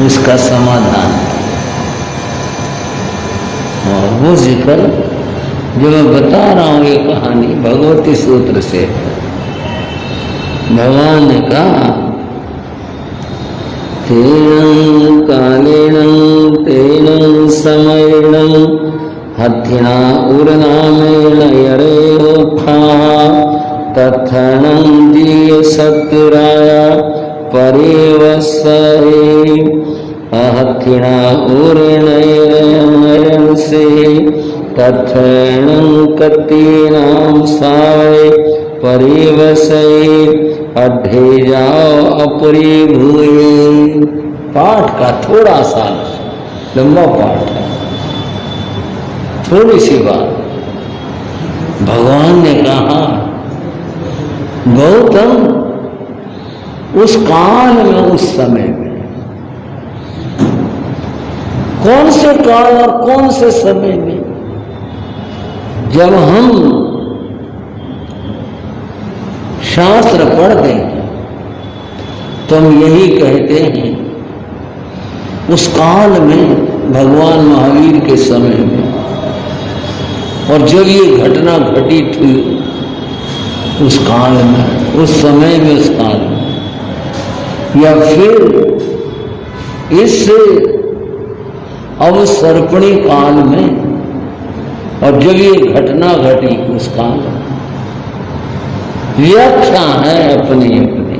उसका समाधान। और वो जिक्र जो मैं बता रहा हूं, ये कहानी भगवती सूत्र से। भगवान ने कहा तेन कालेन तेन समयेन हथिना उर्नामेण यरेखा तथनं दीय सत्तराया परिवसरे हथिना उर्नयन से तथनं कतीनां सावे परिवसरे अढ़े जाओ अपरी भूये। पाठ का थोड़ा सा लंबा पाठ है, थोड़ी सी बात। भगवान ने कहा गौतम उस काल में, उस समय में, कौन से काल और कौन से समय में, जब हम शास्त्र पढ़ते हैं तो हम यही कहते हैं उस काल में, भगवान महावीर के समय में, और जब ये घटना घटित हुई उस काल में, उस समय में, उस काल में, या फिर इस अवसर्पणी काल में, और जब ये घटना घटी उस काल में। व्याख्या है अपनी अपनी,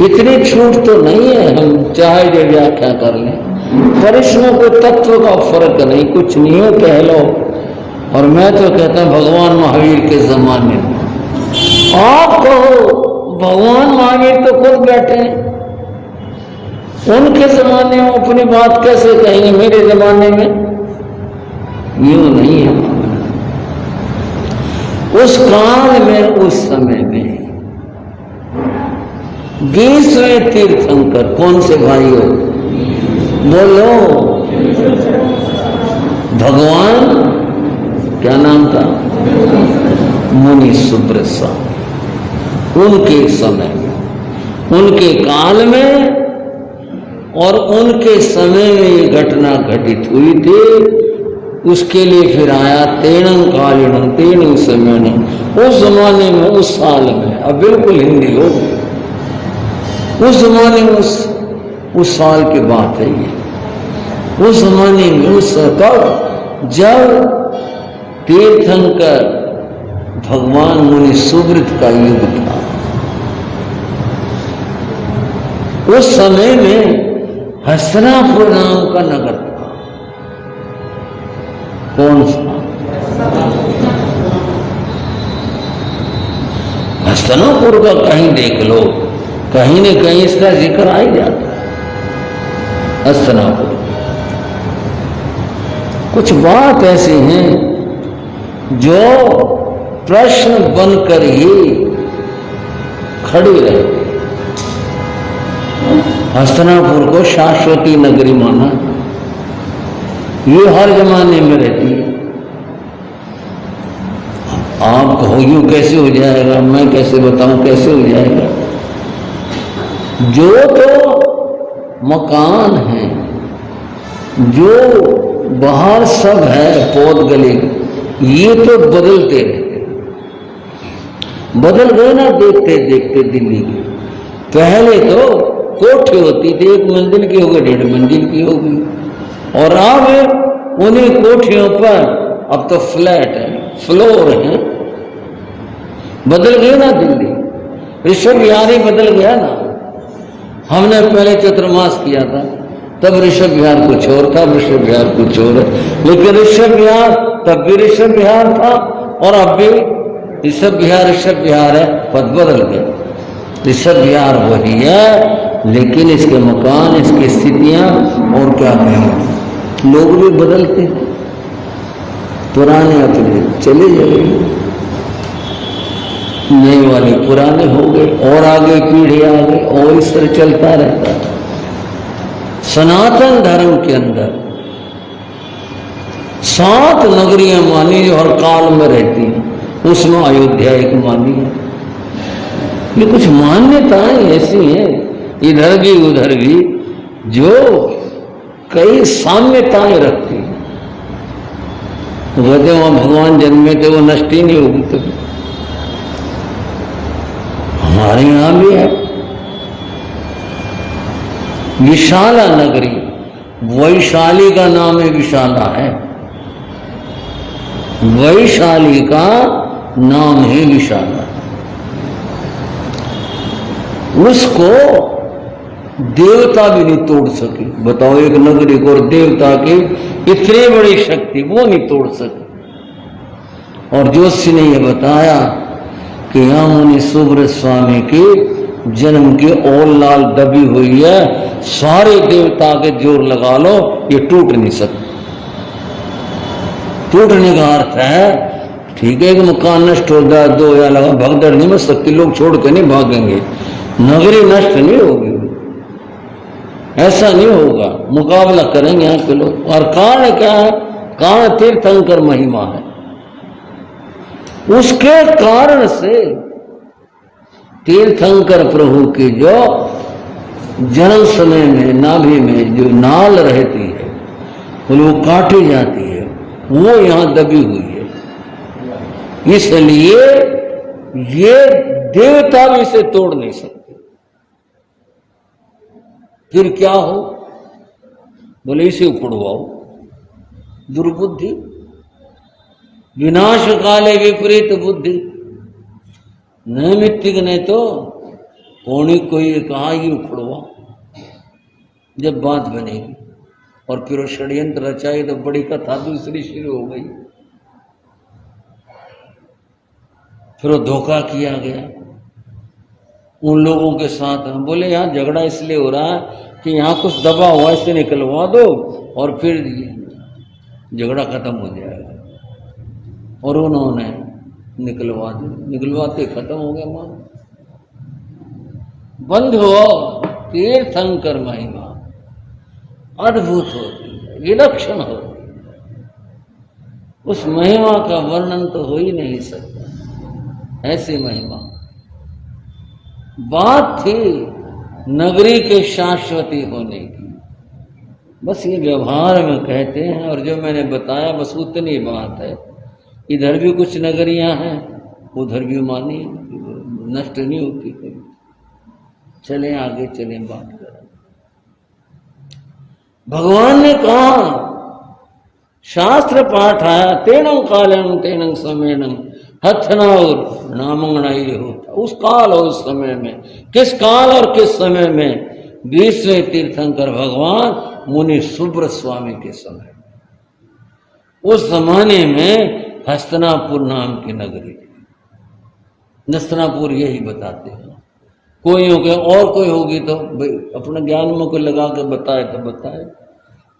इतनी छूट तो नहीं है हम चाहे जो व्याख्या कर लें, पर इसमें कोई तत्व का फर्क नहीं, कुछ नहीं है कह लो। और मैं तो कहता हूं भगवान महावीर के जमाने में, आप कहो भगवान महावीर तो खुद बैठे, उनके जमाने में अपनी बात कैसे कहेंगे मेरे जमाने में? यूं नहीं है। उस काल में, उस समय में 20वें तीर्थंकर कौन से भाइयों बोलो? भगवान क्या नाम था? मुनि सुब्रत। उनके समय में, उनके काल में और उनके समय में ये घटना घटित हुई थी। उसके लिए फिर आया तेणं कालेन तेन समयेन, उस जमाने में, उस साल में। अब बिल्कुल हिंदी हो, उस जमाने में, उस साल की बात है ये। उस जमाने में, उस कब, जब तीर्थंकर भगवान मुनि सुब्रत का युग था, उस समय में हस्तिनापुर नाम का नगर था। कौन सा? हस्तिनापुर का कहीं देख लो, कहीं न कहीं इसका जिक्र आ ही जाता है। हस्तिनापुर कुछ बात ऐसी हैं जो प्रश्न बनकर ही खड़ी रहती। हस्तिनापुर को शाश्वती नगरी माना, ये हर जमाने में रहती है। आप कहो यूं कैसे हो जाएगा, मैं कैसे बताऊं कैसे हो जाएगा? जो तो मकान है, जो बाहर सब है पौध गले, ये तो बदलते रहते। बदल गए ना देखते देखते दिल्ली के। पहले तो कोठी होती थी, 1 मंजिल की हो गई, 1.5 मंजिल की हो गई, और अब उन्हीं कोठियों पर अब तो फ्लैट है, फ्लोर है। बदल गई ना दिल्ली, ऋषभ विहार ही बदल गया ना। हमने पहले चतुर्मास किया था, तब ऋषभ विहार कुछ और था, ऋषभ विहार कुछ और है। लेकिन ऋषभ विहार तब भी ऋषभ विहार था, और अब भी ऋषभ विहार है, पद बदल गए। ऋषभ विहार वही है, लेकिन इसके मकान, इसकी स्थितियां और क्या कहें, लोग भी बदलते, पुराने अपने चले जाए, नए वाले पुराने हो गए, और आगे पीढ़ी आ गई, और इस तरह चलता रहता है। सनातन धर्म के अंदर 7 नगरियां मानी जो हर काल में रहती हैं, उसमें अयोध्या एक मानी है। ये कुछ मान्यताएं ऐसी हैं, इधर भी उधर भी, जो कई साम्यताएं रखती है। कहते वहां भगवान जन्मे थे वो नष्ट ही नहीं होगी कभी। हमारे यहां भी है विशाला नगरी, वैशाली का नाम है विशाला है, वैशाली का नाम है विशाला। उसको देवता भी नहीं तोड़ सके। बताओ, एक नगरी को और देवता की इतनी बड़ी शक्ति वो नहीं तोड़ सके। और जोशी ने यह बताया कि यहां मुनि सुब्रत स्वामी की जन्म की और लाल दबी हुई है, सारे देवता के जोर लगा लो ये टूट नहीं सकते। टूटने का अर्थ है ठीक है कि मकान नष्ट हो जाए, दो या लगा भगदड़ नहीं मच सकती, लोग छोड़ के नहीं भागेंगे, नगरी नष्ट नहीं होगी, ऐसा नहीं होगा, मुकाबला करेंगे यहाँ के लोग। और कारण क्या है? कारण तीर्थंकर महिमा है। उसके कारण से तीर्थंकर प्रभु की जो जन्म समय में नाभि में जो नाल रहती है वो काटी जाती है, वो यहां दबी हुई है। इसलिए ये देवता भी इसे तोड़ नहीं सकते। फिर क्या हो? बोले इसे उखड़वाओ। दुर्बुद्धि, विनाश काले विपरीत बुद्धि। नैमित्तिक ने तो कोणी कोई कहा ये उखड़वा, जब बात बनेगी और फिर वो षड्यंत्र रचाई तो बड़ी कथा दूसरी शुरू हो गई। फिर वो धोखा किया गया उन लोगों के साथ। बोले यहाँ झगड़ा इसलिए हो रहा है कि यहाँ कुछ दबा हुआ, इसे निकलवा दो और फिर झगड़ा खत्म हो जाएगा। और उन्होंने निकलवा दी, निकलवाते खत्म हो गया। मान बंद हो। तीर्थंकर महिमा अद्भुत होती है, विलक्षण होती है। उस महिमा का वर्णन तो हो ही नहीं सकता, ऐसी महिमा। बात थी नगरी के शाश्वती होने की, बस ये व्यवहार में कहते हैं। और जो मैंने बताया बस उतनी बात है। इधर भी कुछ नगरियां हैं, उधर भी मानी नष्ट नहीं होती कभी। चले आगे, चले बात करें। भगवान ने कहा, शास्त्र पाठ आया, तेणं कालं तेणं समयनं हथनाउर नामंगणाई होता। उस काल और उस समय में, किस काल और किस समय में? 20वें तीर्थंकर भगवान मुनि सुब्रत स्वामी के समय। उस जमाने में हस्तिनापुर नाम की नगरी, हस्तिनापुर यही बताते हैं। कोई हो गया और कोई होगी तो अपने ज्ञान में कोई लगा के बताए तो बताए।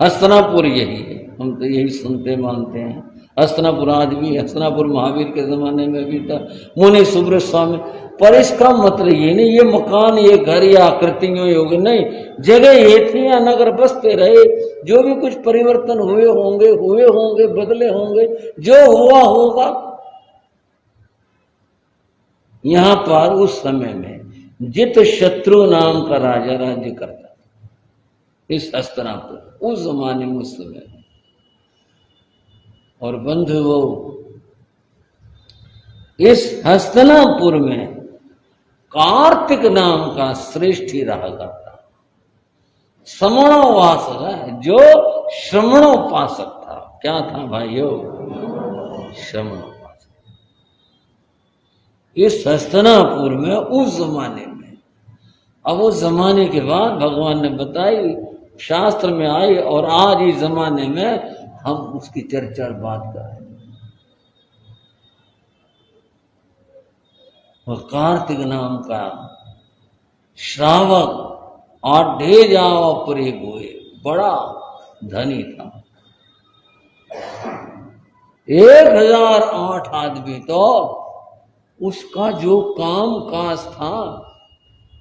हस्तिनापुर यही है, हम तो यही सुनते मानते हैं। हस्तिनापुर आज भी, हस्तिनापुर महावीर के जमाने में भी था, मुनि सुब्रत स्वामी। पर इसका मतलब ये नहीं ये मकान, ये घर या आकृतियों होगी, नहीं, जगह ये थी, या नगर बसते रहे। जो भी कुछ परिवर्तन हुए होंगे, बदले होंगे, जो हुआ होगा। यहां पर उस समय में जित शत्रु नाम का राजा राज्य करता था, इस हस्तिनापुर उस जमाने में, उस समय। और बंधुओं, इस हस्तिनापुर में कार्तिक नाम का श्रेष्ठी रहा करता, श्रमणोवास है, जो श्रमणोपासक था। क्या था भाइयों? श्रमणोपासक। इस हस्तिनापुर में उस जमाने में। अब उस जमाने के बाद भगवान ने बताई, शास्त्र में आई, और आज इस जमाने में हम उसकी चर्चा बात कर रहे हैं। और कार्तिक नाम का श्रावक आढ़े जावा परे हुए, बड़ा धनी था। 1008 आदमी तो उसका जो काम काज था,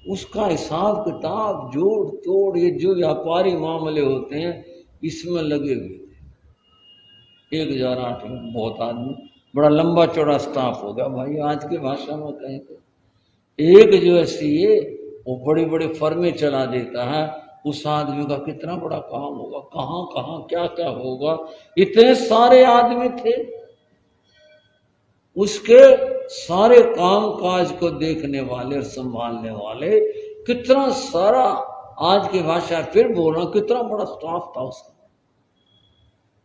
उसका हिसाब किताब जोड़ तोड़, ये जो व्यापारी मामले होते हैं इसमें लगे हुए थे। 1008 में बहुत आदमी, बड़ा लंबा चौड़ा स्टाफ हो गया भाई। आज की भाषा में कहें तो एक जो ऐसी है वो बड़ी बड़ी फर्में चला देता है, उस आदमी का कितना बड़ा काम होगा, कहाँ कहाँ क्या क्या होगा। इतने सारे आदमी थे, उसके सारे काम काज को देखने वाले और संभालने वाले। कितना सारा, आज की भाषा फिर बोल रहा हूं, कितना बड़ा स्टाफ था उसका।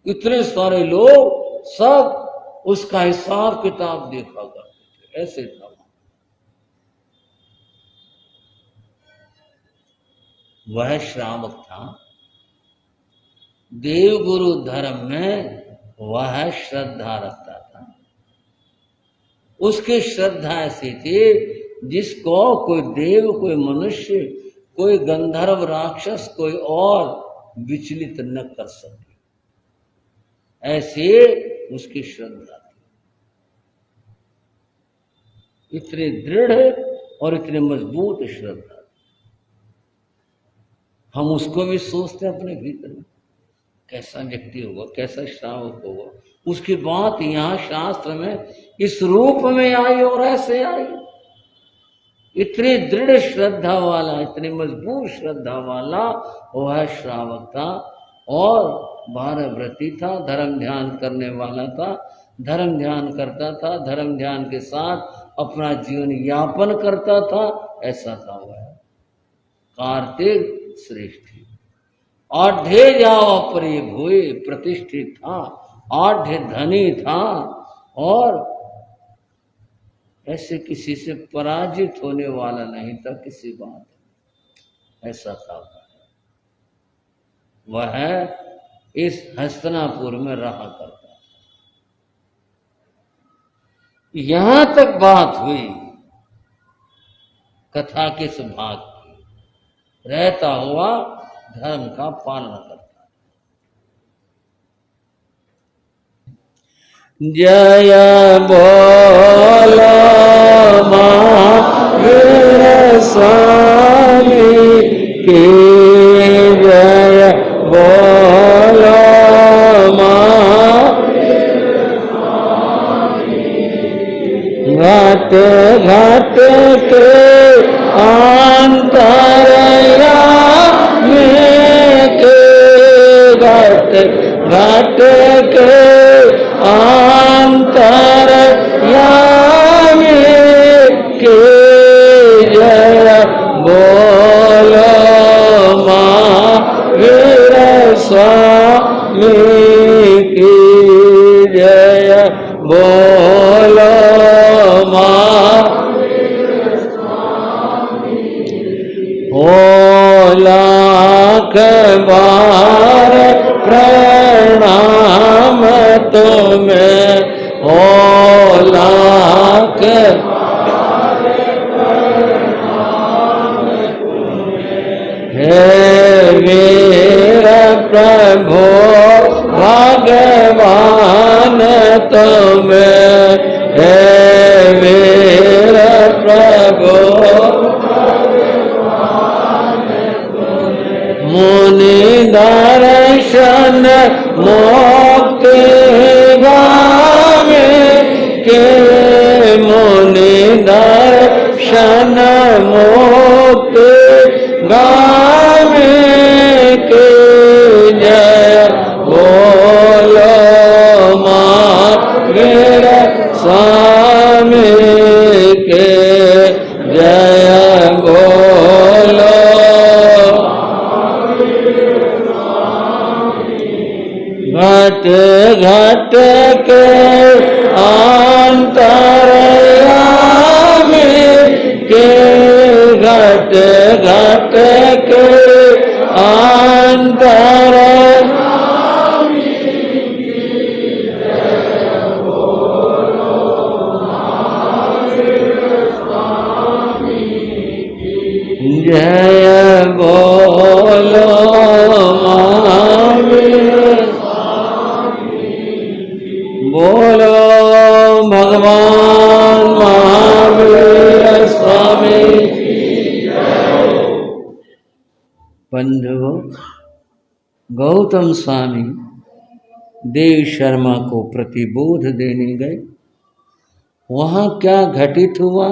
इतने सारे लोग सब उसका हिसाब किताब देखा करते थे, ऐसे था। वह श्रावक था। देवगुरु धर्म में वह श्रद्धा रखता था। उसकी श्रद्धा ऐसी थी जिसको कोई देव, कोई मनुष्य, कोई गंधर्व, राक्षस, कोई और विचलित न कर सके, ऐसी उसकी श्रद्धा थी। इतनी दृढ़ और इतनी मजबूत श्रद्धा। हम उसको भी सोचते हैं अपने भीतर में, कैसा व्यक्ति होगा, कैसा श्रावक होगा। उसकी बात यहाँ शास्त्र में इस रूप में आई और ऐसे आई। इतनी दृढ़ श्रद्धा वाला, इतनी मजबूत श्रद्धा वाला वह श्रावक था और 12 व्रती था, धर्म ध्यान करने वाला था, धर्म ध्यान करता था, धर्म ध्यान के साथ अपना जीवन यापन करता था। ऐसा था वह कार्तिक श्रेष्ठ। आढ़े जाओ परे भोए प्रतिष्ठित था, आढ़े धनी था और ऐसे किसी से पराजित होने वाला नहीं था किसी बात। ऐसा था वह इस हस्तिनापुर में रहा करता था। यहां तक बात हुई कथा के भाग की। रहता हुआ धर्म का पालन करता। जय बोलो महावीर स्वामी की जय, बोलो महावीर स्वामी। घाट घाट के अंतरया घाट घाट के अंतरयामी के जय, बोलो महावीर स्वामी की जय, बोलो महावीर स्वामी। हो लाख बार प्रणाम तुम्हें, ओ लाख बार प्रणाम तुम्हें। हे मेरा प्रभु भगवान तुम्हें, हे मेरा प्रभु मुनि दर्शन मोक्ति गावे के, मुनि दर्शन मोक्ति गावे के जय, बोलो महावीर स्वामी के जय, बोलो घट घट के अंतरयामी के, घट घट के अंतरयामी की जय, बोलो महावीर स्वामी की जय, बोलो महावीर। बोलो भगवान महावीर स्वामी की जय। बंधुओं, गौतम स्वामी देव शर्मा को प्रतिबोध देने गए। वहां क्या घटित हुआ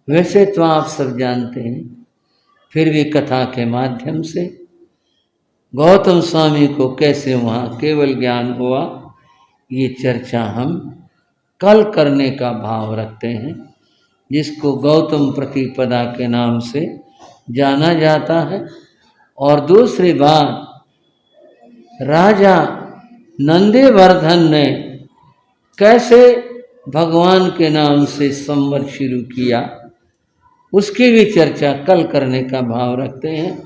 वैसे तो आप सब जानते हैं। फिर भी कथा के माध्यम से गौतम स्वामी को कैसे वहाँ केवल ज्ञान हुआ, ये चर्चा हम कल करने का भाव रखते हैं, जिसको गौतम प्रतिपदा के नाम से जाना जाता है। और दूसरी बात, राजा नंदीवर्धन ने कैसे भगवान के नाम से संवत शुरू किया, उसकी भी चर्चा कल करने का भाव रखते हैं।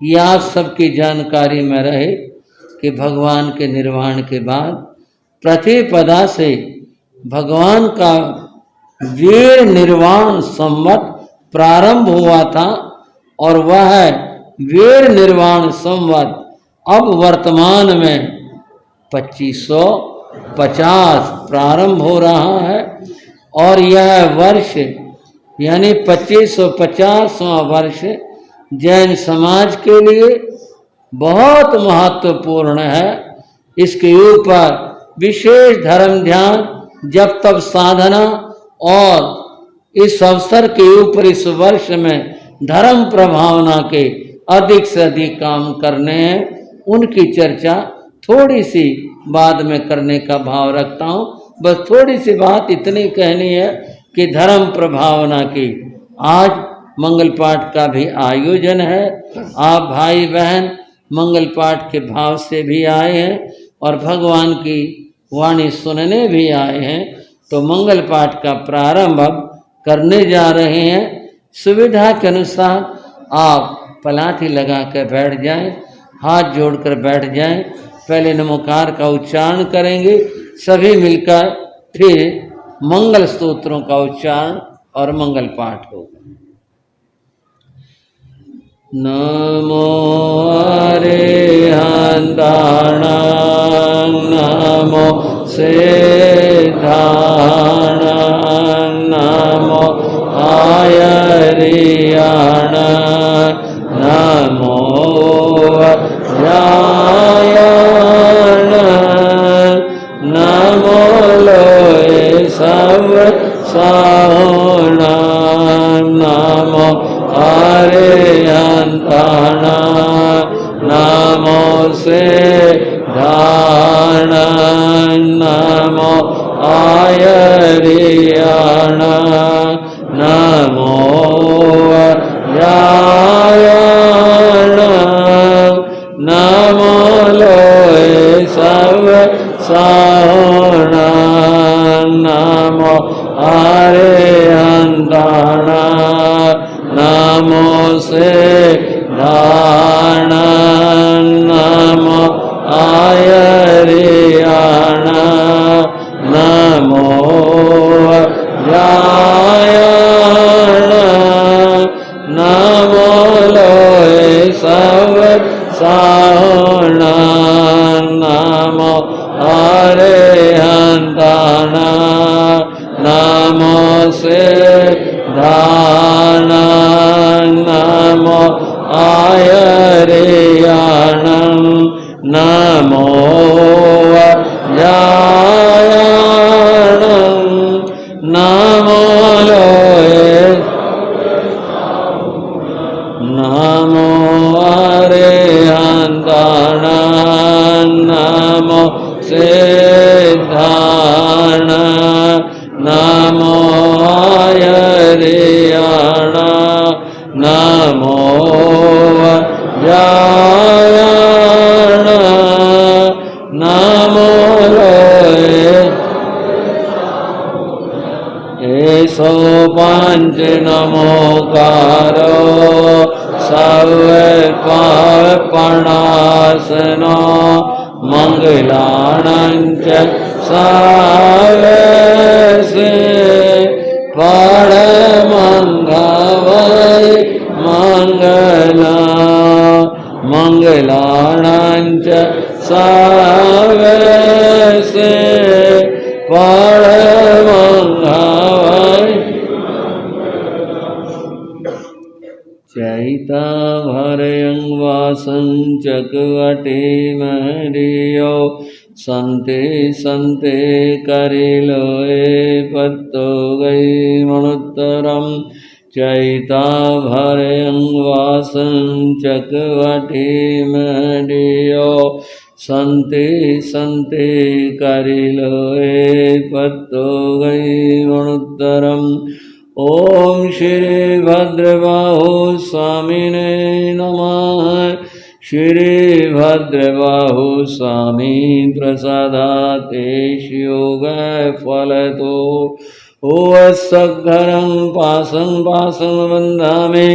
ये आप सबकी जानकारी में रहे कि भगवान के निर्वाण के बाद प्रतिपदा से भगवान का वीर निर्वाण संवत प्रारंभ हुआ था, और वह वीर निर्वाण संवत अब वर्तमान में 2550 प्रारंभ हो रहा है। और यह वर्ष यानी 2550वां वर्ष जैन समाज के लिए बहुत महत्वपूर्ण है। इसके ऊपर विशेष धर्म ध्यान, जब तब साधना, और इस अवसर के ऊपर इस वर्ष में धर्म प्रभावना के अधिक से अधिक काम करने हैं, उनकी चर्चा थोड़ी सी बाद में करने का भाव रखता हूँ। बस थोड़ी सी बात इतनी कहनी है कि धर्म प्रभावना की आज मंगल पाठ का भी आयोजन है। आप भाई बहन मंगल पाठ के भाव से भी आए हैं और भगवान की वाणी सुनने भी आए हैं, तो मंगल पाठ का प्रारंभ अब करने जा रहे हैं। सुविधा के अनुसार आप पलाठी लगा कर बैठ जाएं, हाथ जोड़कर बैठ जाएं। पहले नमोकार का उच्चारण करेंगे सभी मिलकर, फिर मंगल स्तोत्रों का उच्चारण और मंगल पाठ होगा। नमो अरिहन्ताणां नमो सिद्धाणां नमो आयर्याणां नमो नमो लोये सब साहुणां नमो अरिहन्ताणां नमो सिद्धाणां नमो आयर्याणां नमो नमो लोये सब साहुणां नमो अरिहन्ताणां नमो सिद्धाणां नमो आयर्याणां नमो नमो लोये सब साहुणां नमो अरिहन्ताणां नमो सिद्धाणां नमो आयर्याणां नमो नमो लोये नमो अरिहन्ताणां नमो सिद्धाणां नमो आयर्याणां नमो नमो लोये एसो पंच नमोकारो सर्वपापनाशनो मंगलाणां च सावसे परमंगवै मंगला मंगलाणां च सावसे परमंगवै चैताभरयं वासं चकवटे महरियो संते संते करिलोए पत्तो गई मणुत्तरम चैता भरयं वासं चकवटी मडियो संते संते करिलोए पत्तो गई गुणोत्तरम। ओम श्री भद्रबाहु स्वामिने नमः। श्री भद्रबाहु स्वामी प्रसादाते योग फलतो ओवत्सघरं पासं पासं वन्दामि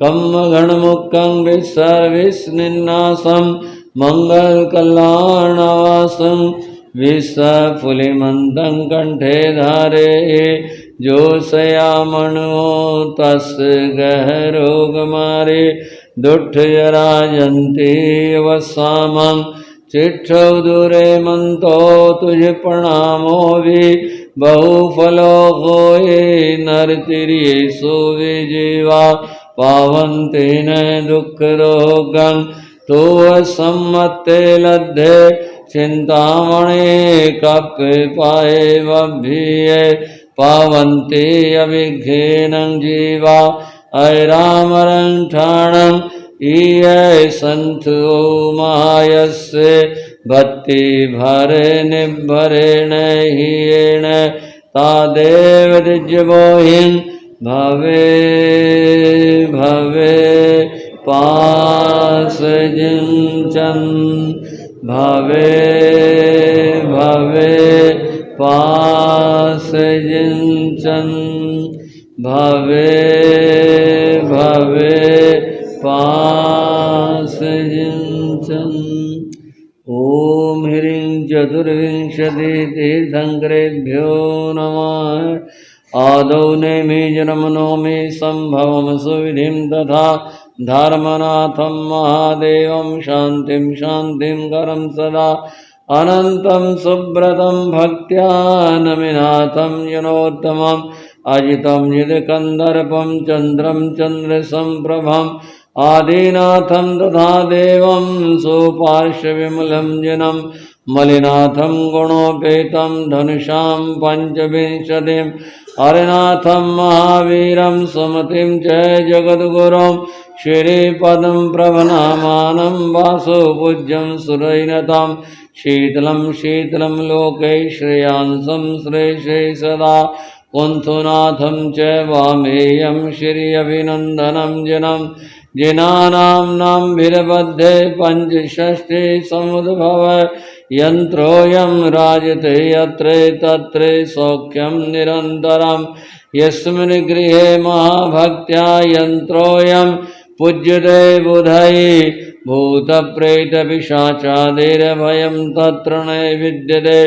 कम्मघणमुक्तं विसर्विस्निन्नासं मङ्गलकल्याणवासं विश्वफुलिमन्तं कंठे धारे जोषयामणो तस्य गहरोगमारे दुष्टजराजन्ते वसामं चिट्ठौ दूरे मंतो तुझ प्रणामो भी बहुफलो होए नरतिरियेषु विजीवा पावन्ते न दुःख रोगं तो सम्मते लद्धे चिंतामणे कप पाए वभिये पावन्ते अभिघ्नेनं जीवा ऐरामरं ठाणं ईय सन्तो मायस्य भक्ति भरे निभरेण हीयेण तादेव दिज्यबोहिं भवे भवे पासजिंचन भवे भवे पासजिंचन भवे भवे पासजिंचन। ओम ह्रीं चतुर्विंशति तीर्थंकरेभ्यो नमः। आदौ नेमिजनं नौमि संभवं सुविधिं तथा धर्मनाथं महादेवं शान्तिं शान्तिं करं सदा अनन्तं सुब्रतं भक्त्या नमिनाथं जनोत्तमम् अजितं यदकन्दर्पं चन्द्रं चन्द्रसंप्रभम् आदिनाथं तथा देवं सुपार्श्वविमलं जनं मलिनाथं गुणोपेतं धनुषां पञ्चविंशतिं हरिनाथं महावीरं सुमतिं च जगद्गुरुं श्रीपदं प्रभनामानं वासुपूज्यं सुरैनतं शीतलं शीतलं लोके श्रेयांसं श्रेषे सदा कुन्थुनाथं च वामेयं श्री अभिनन्दनं जनं जिनानां नामभिर्बद्धे पञ्चषष्ठे समुद्भव यन्त्रोऽयं राजते यत्र तत्र सौख्यं निरन्तरं यस्मिन् गृहे महाभक्त्या यन्त्रोऽयं पूज्यते बुधैः भूतप्रेतपिशाचादिर्भयं तत्र न विद्यते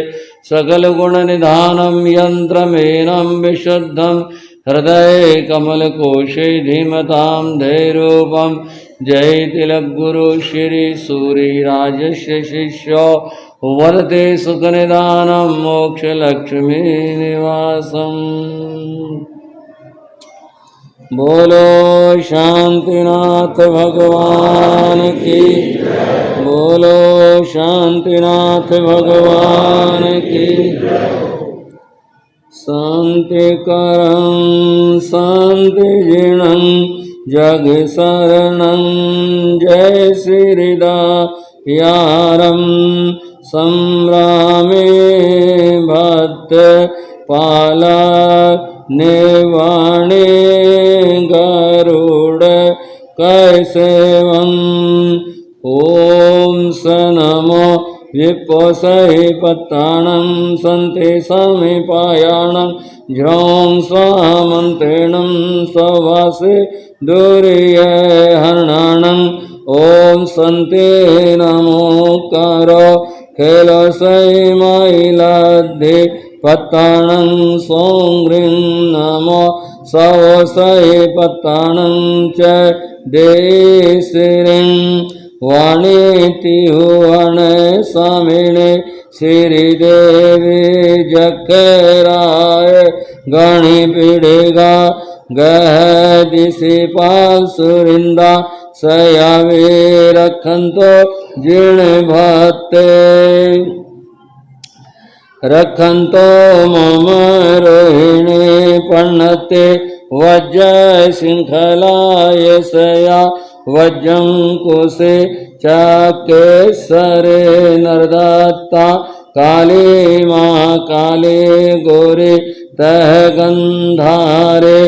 सकलगुणनिधानं यन्त्रमेनं विशुद्धं हृदये कमलकोशे धीमतां धैर्यरूपं जय तिलकगुरु श्री सूरिराजस्य शिष्यो वदते सुखनिदानं मोक्षलक्ष्मीनिवासम्। बोलो शांतिनाथ भगवान की, बोलो शांतिनाथ भगवान की। शांतिकरं शांतिजिनं जग शरणं जय श्रीदायारं संग्रामे भक्त पाला निर्वाणे गरुड़ कैसेवं ओम स नमो विपोषहि पत्राणं सन्ते समीपायाणं ज्रौं स्वामन्त्रेणं सवासे दूर्य हरणाणं ओम सन्ते नमो करो खेलसै माइलाद्धे पत्ताणं सोंग्रिं नमो सवसै पत्ताणं च देशिरिं वाणीति हुवन स्वामिने श्रीदेवी जकराय गणि पीड़ेगा गहदिशि पाल सुरिंदा सयावे रखंतो जीर्ण भत्ते रखन्तो मम रोहिणी पण्णते वज्र शृङ्खलायसया वज्रङ्कुशे चाकेसरे नरदत्ता काले महाकाले गौरे तह गन्धारे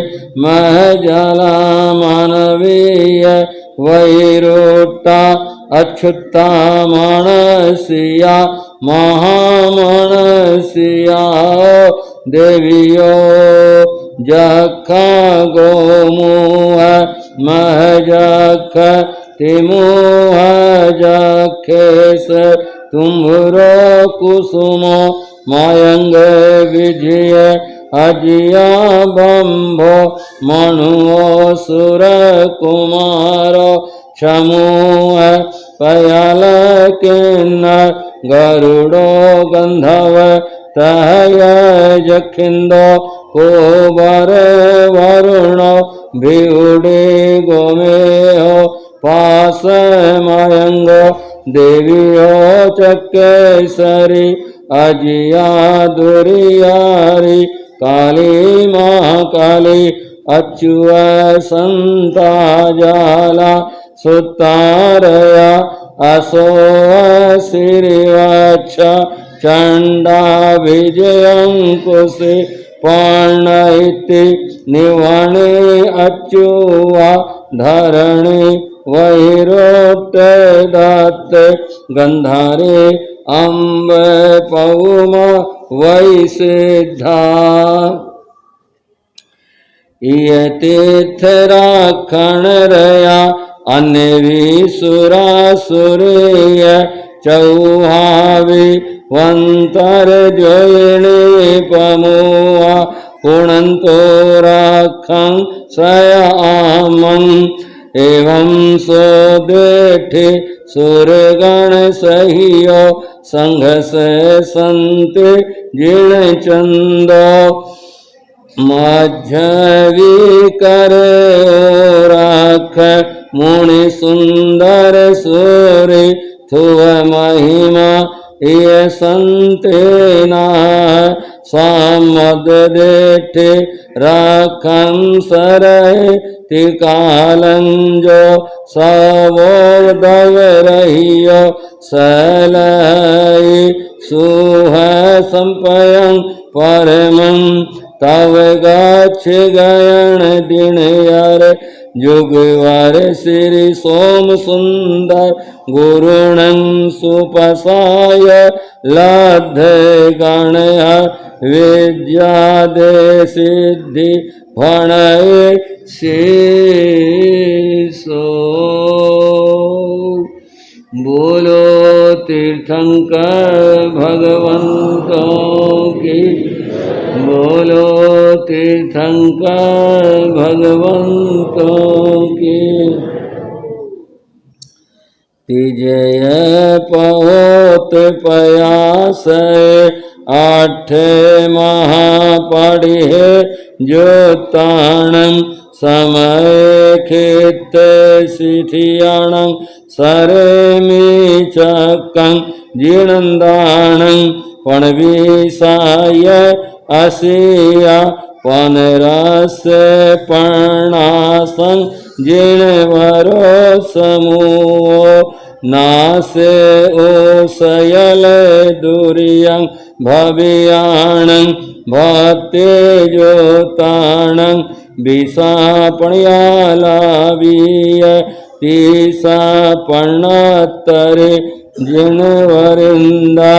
महजला मानवीय वैरोट्टा अच्युता मानसिया महामनसिया देवियो जखा गोमुह महजख तिमुह जखेस तुम्भरो कुसुम मायंग विजय अजिया बंभो मनुओ सुर कुमार क्षमुह पयल किन्न गरुड़ो गंधव तहय जखिंदो कोबर वरुण भिउडे गोमेहो पास मयंगो देवियो चक्केसरी अजिया दुरियारी काली महाकाली अच्युत संता जाला सुतारया असो श्रीवक्ष चंडा विजयंकुशे पाणैति निवणे अच्युवा धरणी वैरोट दत्त गंधारे अम्ब पौम वैसिद्धा तीर्थ राखण रया अन्य विसुरासुरेय चौहावी वंतर जोयणे पमुआ पुणंतो राखं सयामं एवं सो देठे सुरगण सहियो संघस संते जिण चंदो मध्यवी कर राख मुनि सुंदर सूरे थुव महिमा ये संतेना सामद देठे राखं सरय तिकालंजो सवोदय रहियो सलय सुह संपयं परमं तव गच्छ गयण दिन यार जुगवर श्री सोम सुंदर गुरुणं सुपसाय लब्ध गण विद्या दे सिद्धि भणय शेषो बोलो तीर्थंकर भगवंतों की बोलो तीर्थंकर भगवंतों की तिजय पहोत पयास आठ महापढ़े ज्योताणं समय खेत सिथियाणं सरेमी चक्कं जीर्णदाणं पणवीसाय असिया पनरस पर्णासं जिणवरो समूह नासे ओसयल दुर्यं भव्याणं भक्तेजोताणं विषापण्यालावीय तीसापर्णत्तरे जिनवरिंदा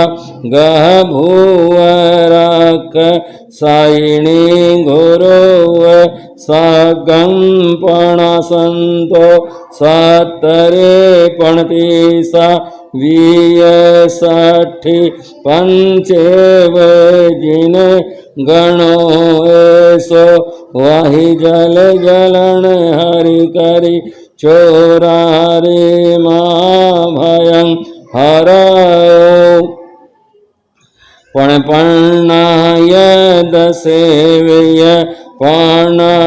गह भूवराख सायिणी घोरोव सागं पणासंतो सत्तरे पणतीसा वीय षष्ठी पंचेव जिन गणो ऐसो वाहि जल जलन हरि करि चोरारे महाभयं हरायो पणपर्णाय दसेवय पाणाठितय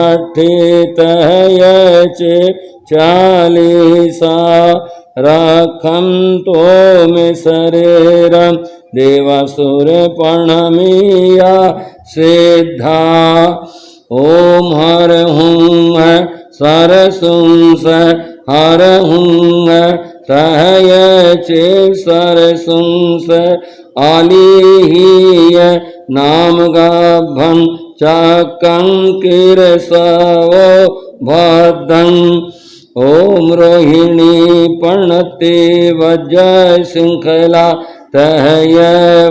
चे चालीसा रक्षन्तो मे शरीरं देवासुर प्रणमीया सिद्धा। ओम हर हुं सरसुंस हर हुं सहय चे सरसुंस आलिहीय नाम गाभं चकंकिर सवो भद्दं। ओम रोहिणी प्रणते वज्र श्रृंखला तहय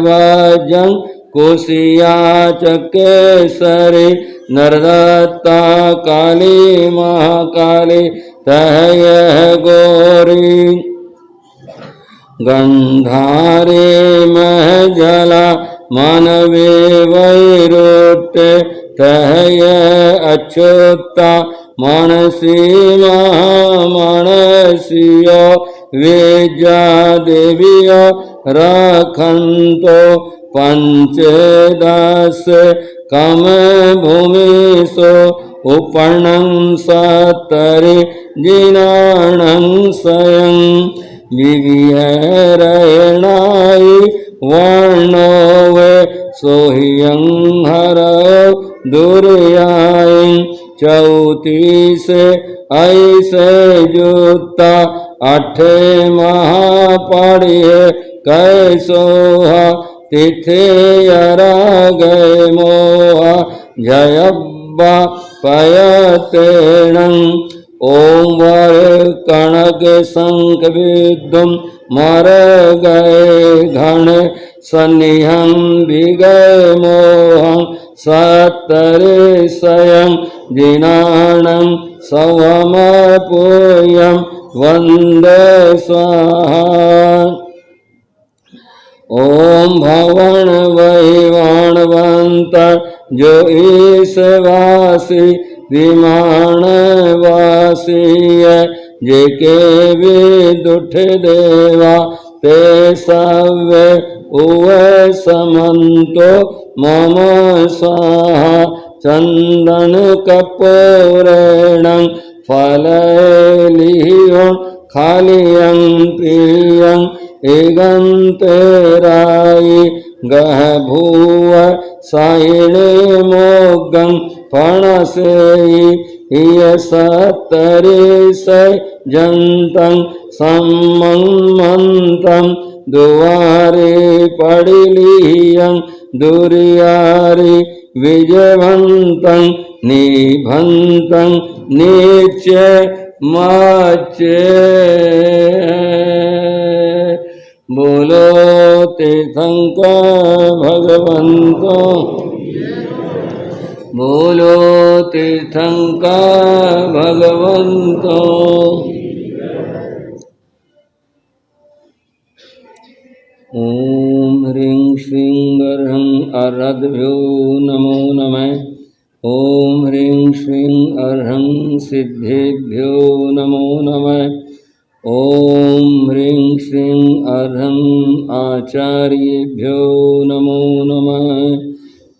वजं कोशिया चकेसरे नरदत्ता काली महाकाली तहय गौरी। गंधारे महजला मानवे वैरोट तहय अच्युता मानसी महामानसियो वेजा देवियो रखंतो पंचदश कम भूमि सो उपणं सतरे जिनाणं स्वयं विविहरणाय वर्णो वे सोह्यं हरौ दुर्याय। 34 ऐसे जुत्ता 8 महापाड़िय कैसोहा तिथे यरा गए मोहा जयब्बा पयतेणं। ओम वर कणक संक विद्युम मर गए घन सन्निहं विगय मोहं सत्तरे स्वयं जिनाणं सवमपूयं वन्दे स्वाहा। ओम भवन वैवाणवंत जो ईशवासी विमान वासीय जेके विदुठ देवा ते सव्य उव समन्तो मम स्वाहा। चंदन कपूरेणं फलैलियो खालियं प्रियं एगंतरायि गह भूव सायिणे मोगं फणसेयि इय सत्तरिस जंतं सम्मन्तं दुवारे पडिलियं दुर्यारि विजयवन्तं निभन्तं नित्य माचे। बोलो तीर्थंकर भगवंतो बोलो तीर्थंकर भगवंतो। ओम ह्रीं श्रीं गर्हं अरद्भ्यो नमो नमः। ओम ह्रीं श्रीं अर्हं सिद्धेभ्यो नमो नमः। ओम ह्रीं श्रीं अर्हं आचार्येभ्यो नमो नमः।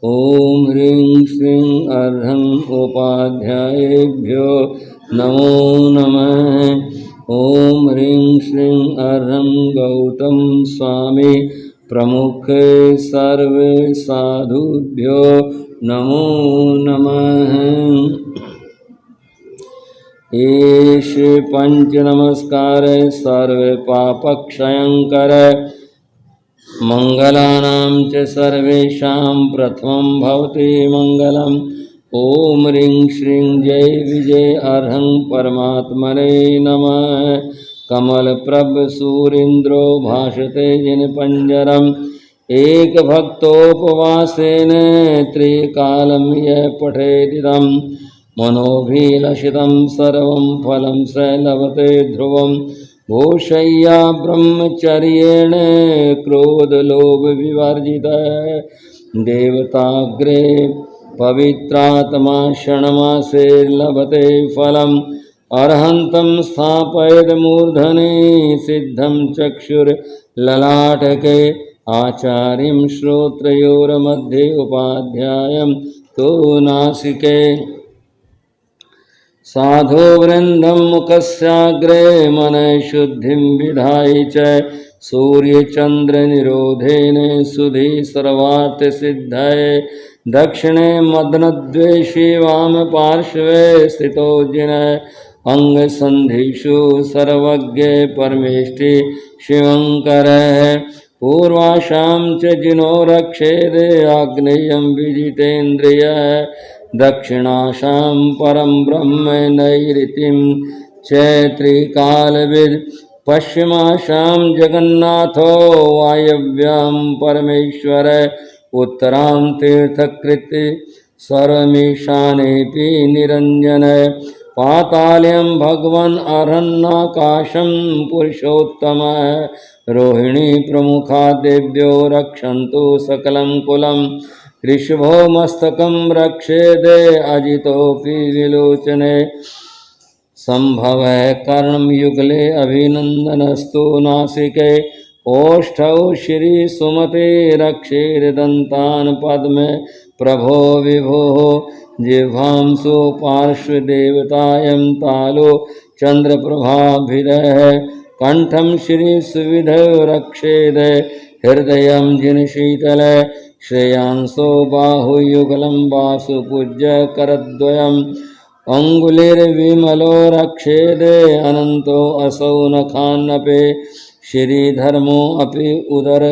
ओम ह्रीं श्रीं अर्हं उपाध्यायेभ्यो नमो नमः। ओम ह्रीं श्रीं अर्हं गौतम स्वामी प्रमुख सर्व साधुभ्यो नमो नमः। एष पंच नमस्कार सर्व पापक्षयंकर मंगलानां च सर्वेषां प्रथमं भवति मंगलम्। ओम ह्रीं श्रीं जय विजय अर्हं परमात्मने नमः। कमल प्रभ सूरीन्द्रो भाषते जिन पंजरम् एक भक्तोपवासेन त्रिकालं यः पठेदिदं मनोभिलषितं सर्वं फलं स लभते ध्रुवं। भूषय्या ब्रह्मचर्येण क्रोधलोभ विवर्जितः देवताग्रे पवित्रात्मा षण्मासे लभते फलम्। अर्हन्तं स्थापयद मूर्धने सिद्धं चक्षुर्ललाटके आचार्यं श्रोत्रयोर्मध्ये उपाध्यायं तो नासिके। साधु वृंदम मुखस्याग्रे मन शुद्धिं विधाय च सूर्य चंद्र निरोधेन सुधि सर्वार्थ सिद्धये दक्षिणे मदनद्वेषी वाम पार्श्वे स्थितो जिनः अंग संधिषु सर्वज्ञ परमेष्टि शिवंकरः पूर्वाशां च जिनो रक्षेदे आग्नेयं विजितेन्द्रियः दक्षिणाशां परं ब्रह्म नैऋतिं चैत्रिकालविद् पश्चिमाशां जगन्नाथो वायव्यां परमेश्वर उत्तरां तीर्थकृत् सर्वमीशानेऽपि निरञ्जन पाताल्यं भगवन् अर्हन्नाकाशं पुरुषोत्तमः रोहिणी प्रमुखा देव्यो रक्षन्तु सकलं कुलं ऋषभो मस्तकं रक्षेदे अजितोऽपि विलोचने संभवः कर्णयुगले अभिनन्दनस्तु नासिके ओष्ठौ श्री सुमते रक्षेर्दन्तान् पद्मे प्रभो विभोः जिह्वांसु पार्श्वदेवतायं तालो चन्द्रप्रभाभिदः कंठं श्री सुविधो रक्षेद हृदयं जिनशीतल श्रेयांसो बाहुयुगलं वासुपूज्य करद्वयम् अंगुलिर्विमलो रक्षेदे अनंतो असौ नखान्नपे श्रीधर्मो अपि उदर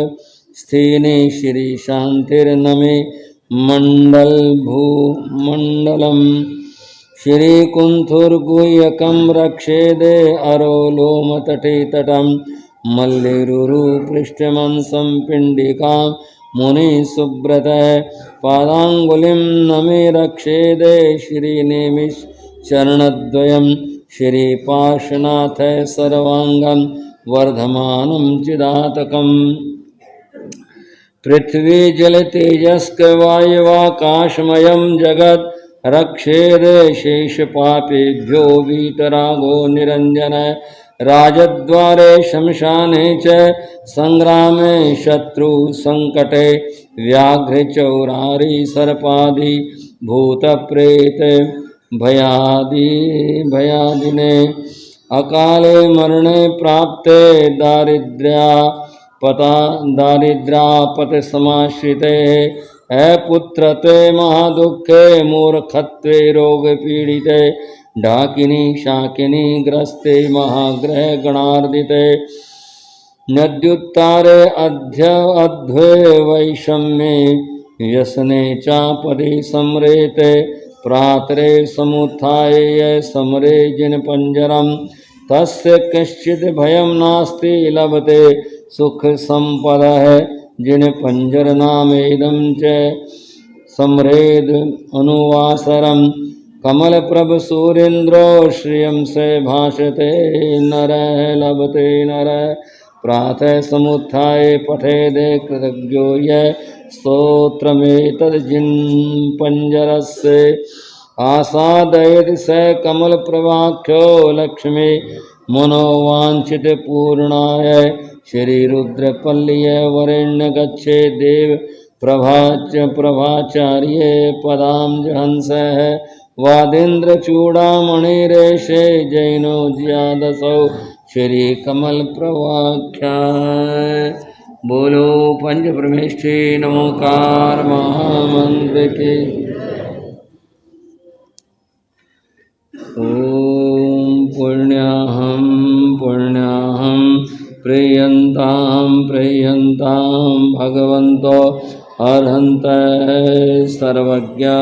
स्थीनि श्री शांतिर्नमे मंडल भूमंडलम श्रीकुंथुर्गुह्यकं रक्षेदे अरोलोमतटे तटं मल्लिरुरु पृष्ठमंसं पिण्डिकां मुनिसुव्रत पादांगुलिं नमे रक्षेदे श्रीनेमिश्चरणद्वयं श्रीपार्श्वनाथ सर्वांगं वर्धमानं चिदातकम् पृथ्वी जल तेजस्क वायुवाकाशमयं जगत् रक्षेद शेष पापेभ्यो वीतरागो निरंजन राजद्वारे शमशाने च संग्रामे शत्रु संकटे व्याघ्र चौरारी सर्पादि भूत प्रेत भयादिने अकाले मरणे प्राप्ते दारिद्र्यापत समाश्रिते अपुत्र ते महादुःखे मूर्खत्वे रोग पीड़िते डाकिनी शाकिनी ग्रस्ते महाग्रह गणार्दिते नद्युत्तारे अध्वे वैषम्ये व्यसने चापदि सम्रेते प्रातरे समुत्थाय समरे जिन पंजरम तस्य कश्चित् भयं नास्ति लभते सुख संपदः जिन पंजर नामेदं च समरेद अनुवासरम कमल प्रभ सूरेन्द्रो श्रियं से भाषते नर लभते नर प्रातः समुत्थाय पठेदे कृतज्ञो य स्तोत्रमेतद्जिन पंजरस्य आसादयेत् स कमल प्रभाख्यो लक्ष्मी मनोवांछित पूर्णाय श्री रुद्रपल्लिय वरेण्य गच्छे देव प्रभाचार्य पदां हंसः वादेन्द्र चूड़ामणिरेशे जैनो ज्यादसौ श्री कमल प्रवाख्या बोलो पंच परमेष्ठी नमोकार महामंत्र के ओम पुण्याहं प्रियंतां भगवन्तो अर्हन्त सर्वज्ञा